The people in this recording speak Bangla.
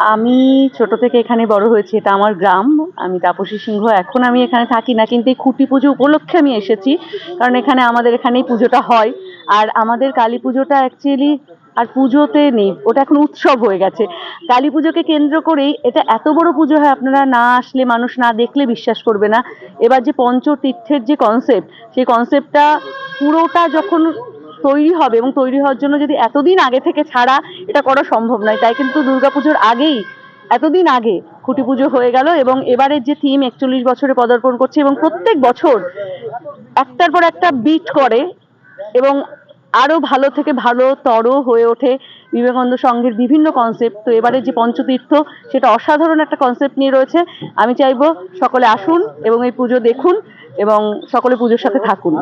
আমি ছোট থেকে এখানে বড় হয়েছি, এটা আমার গ্রাম। আমি তাপসী সিংহ। এখন আমি এখানে থাকি না, কিন্তু এই খুঁটি পুজো উপলক্ষে আমি এসেছি, কারণ এখানে আমাদের এখানেই পুজোটা হয়। আর আমাদের কালী পুজোটা অ্যাকচুয়ালি আর পুজোতে নেই, ওটা এখন উৎসব হয়ে গেছে। কালী পুজোকে কেন্দ্র করেই এটা এত বড় পুজো হয়, আপনারা না আসলে, মানুষ না দেখলে বিশ্বাস করবে না। এবার যে পঞ্চতীর্থের যে কনসেপ্ট, সেই কনসেপ্টটা পুরোটা যখন তৈরি হবে, এবং তৈরি হওয়ার জন্য যদি এতদিন আগে থেকে ছাড়া, এটা করা সম্ভব নয়। তাই কিন্তু দুর্গাপুজোর আগেই, এতদিন আগে খুঁটি পুজো হয়ে গেল, এবং এবারের যে থিম 41 বছরে পদার্পণ করছে, এবং প্রত্যেক বছর একটার পর একটা বিট করে, এবং আরো ভালো থেকে ভালোতর হয়ে ওঠে বিবেকানন্দ সংঘের বিভিন্ন কনসেপ্ট। তো এবারে যে পঞ্চতীর্থ, সেটা অসাধারণ একটা কনসেপ্ট নিয়ে রয়েছে। আমি চাইবো সকলে আসুন এবং এই পুজো দেখুন এবং সকলে পুজোর সাথে থাকুন।